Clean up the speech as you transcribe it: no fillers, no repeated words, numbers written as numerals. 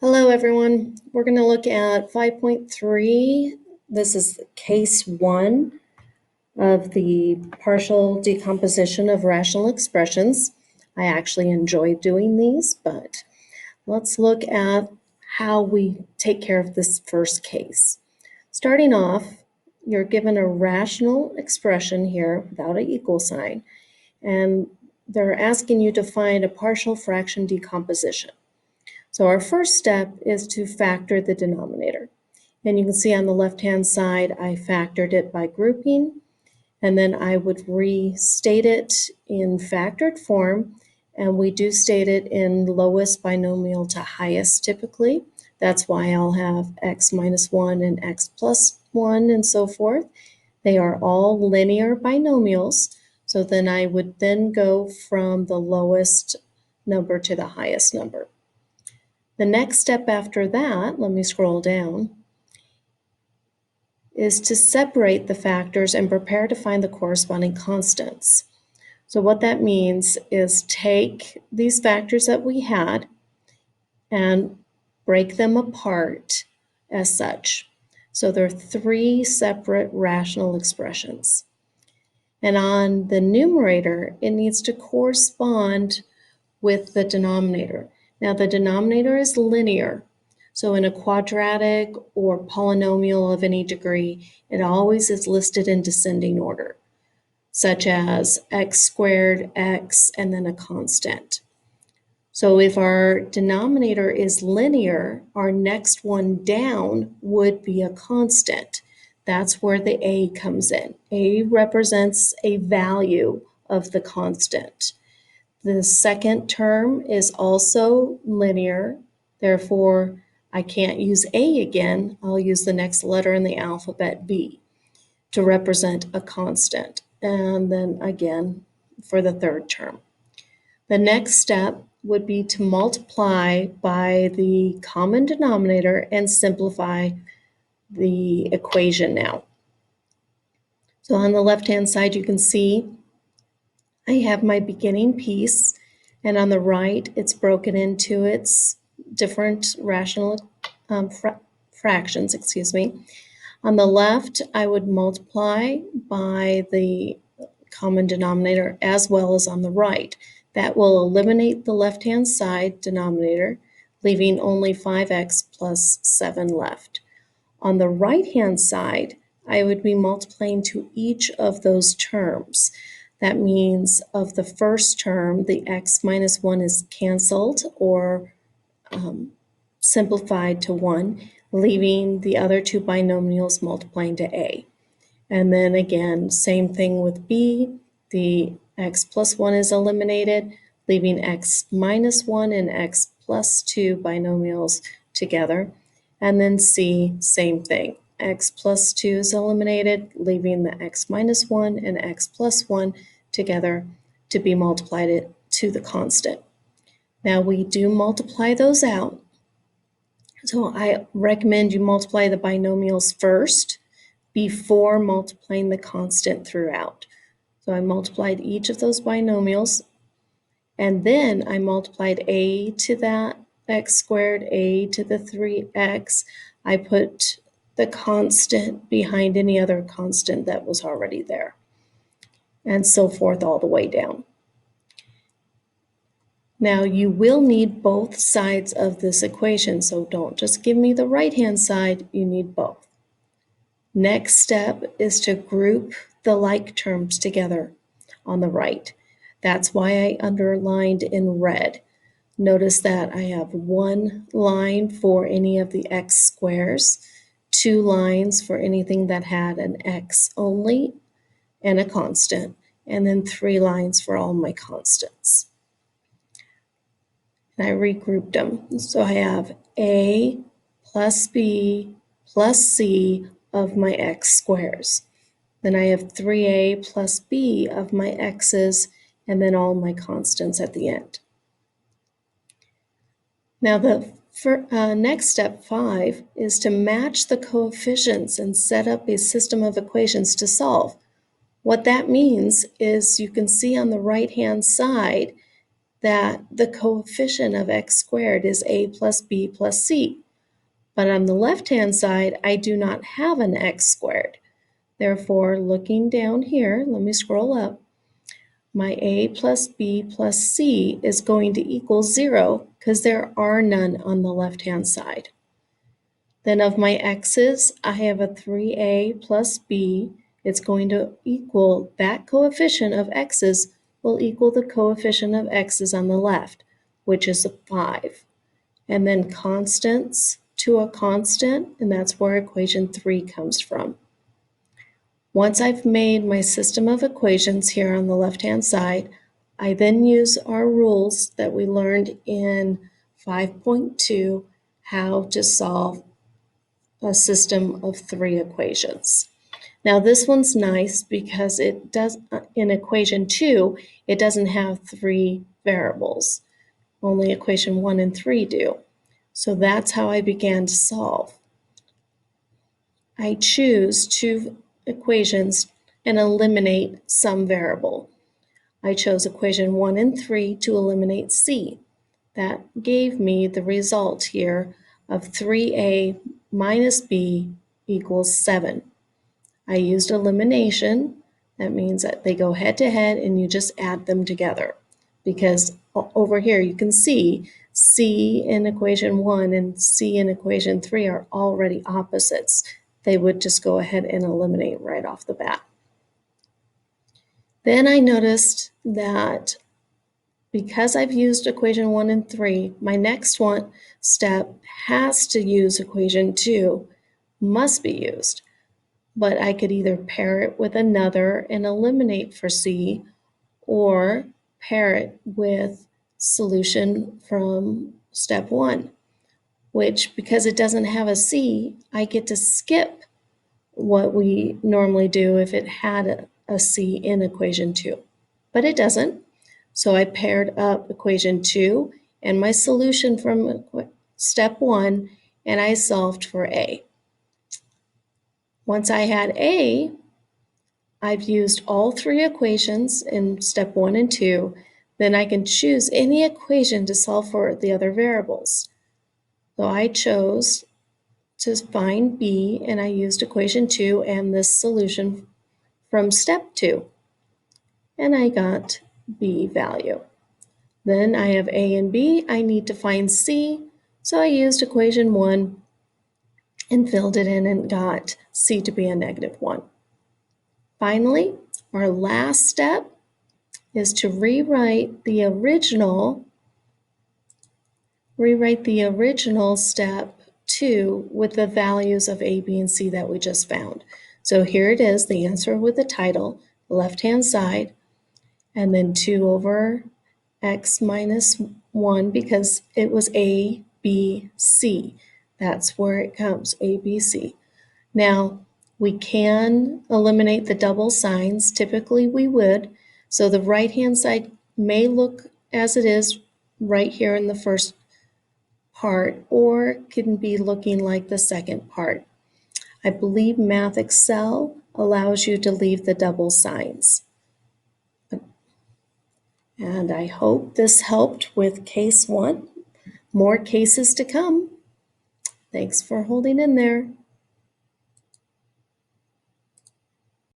Hello everyone, we're going to look at 5.3. This is case 1 of the partial decomposition of rational expressions. I actually enjoy doing these, but let's look at how we take care of this first case. Starting off, you're given a rational expression here without an equal sign, and they're asking you to find a partial fraction decomposition. So our first step is to factor the denominator. And you can see on the left-hand side, I factored it by grouping, and then I would restate it in factored form, and we do state it in lowest binomial to highest typically. That's why I'll have x minus 1 and x plus 1 and so forth. They are all linear binomials, so then I would then go from the lowest number to the highest number. The next step after that, let me scroll down, is to separate the factors and prepare to find the corresponding constants. So what that means is take these factors that we had and break them apart as such. So there are 3 separate rational expressions. And on the numerator, it needs to correspond with the denominator. Now the denominator is linear, so in a quadratic or polynomial of any degree, it always is listed in descending order, such as x squared, x, and then a constant. So if our denominator is linear, our next one down would be a constant. That's where the a comes in. A represents a value of the constant. The second term is also linear, therefore I can't use A again. I'll use the next letter in the alphabet, B, to represent a constant, and then again for the third term. The next step would be to multiply by the common denominator and simplify the equation now. So on the left-hand side, you can see I have my beginning piece, and on the right, it's broken into its different rational fractions, On the left, I would multiply by the common denominator as well as on the right. That will eliminate the left-hand side denominator, leaving only 5x plus 7 left. On the right-hand side, I would be multiplying to each of those terms. That means of the first term, the x minus 1 is canceled or simplified to 1, leaving the other 2 binomials multiplying to a. And then again, same thing with b. The x plus 1 is eliminated, leaving x minus 1 and x plus 2 binomials together. And then c, same thing. X plus 2 is eliminated, leaving the x minus 1 and x plus 1 together to be multiplied to the constant. Now we do multiply those out. So I recommend you multiply the binomials first before multiplying the constant throughout. So I multiplied each of those binomials, and then I multiplied a to that x squared, a to the 3x. I put the constant behind any other constant that was already there, and so forth all the way down. Now you will need both sides of this equation, so don't just give me the right-hand side, you need both. Next step is to group the like terms together on the right. That's why I underlined in red. Notice that I have 1 line for any of the x squares, 2 lines for anything that had an x only and a constant, and then 3 lines for all my constants. And I regrouped them. So I have a plus b plus c of my x squares. Then I have 3a plus b of my x's, and then all my constants at the end. Now the next step, 5, is to match the coefficients and set up a system of equations to solve. What that means is you can see on the right-hand side, that the coefficient of x squared is a plus b plus c. But on the left-hand side, I do not have an x squared. Therefore, looking down here, let me scroll up, my a plus b plus c is going to equal 0 because there are none on the left-hand side. Then of my x's, I have a 3a plus b. It's going to equal, that coefficient of x's will equal the coefficient of x's on the left, which is a 5. And then constants to a constant, and that's where equation 3 comes from. Once I've made my system of equations here on the left-hand side, I then use our rules that we learned in 5.2, how to solve a system of 3 equations. Now this one's nice because it does, in equation 2, it doesn't have 3 variables. Only equation 1 and 3 do. So that's how I began to solve. I choose 2 equations and eliminate some variable. I chose equation 1 and 3 to eliminate c. That gave me the result here of 3a minus b equals 7. I used elimination. That means that they go head to head and you just add them together. Because over here you can see c in equation 1 and c in equation 3 are already opposites. They would just go ahead and eliminate right off the bat. Then I noticed that because I've used equation 1 and 3, my next step has to use equation 2, must be used. But I could either pair it with another and eliminate for c, or pair it with solution from step 1, which, because it doesn't have a c, I get to skip what we normally do if it had a c in equation 2. But it doesn't. So I paired up equation 2 and my solution from step 1, and I solved for a. Once I had a, I've used all 3 equations in step 1 and 2. Then I can choose any equation to solve for the other variables. So I chose to find b, and I used equation 2 and this solution from step 2. And I got b value. Then I have a and b. I need to find c, so I used equation 1 and filled it in and got c to be a -1. Finally, our last step is to rewrite the original step 2 with the values of a, b, and c that we just found. So here it is, the answer with the title, left-hand side, and then 2 over x minus 1 because it was a, b, c. That's where it comes, a, b, c. Now, we can eliminate the double signs. Typically, we would. So the right-hand side may look as it is right here in the first part, or can be looking like the second part. I believe Math Excel allows you to leave the double signs. And I hope this helped with case 1. More cases to come. Thanks for holding in there.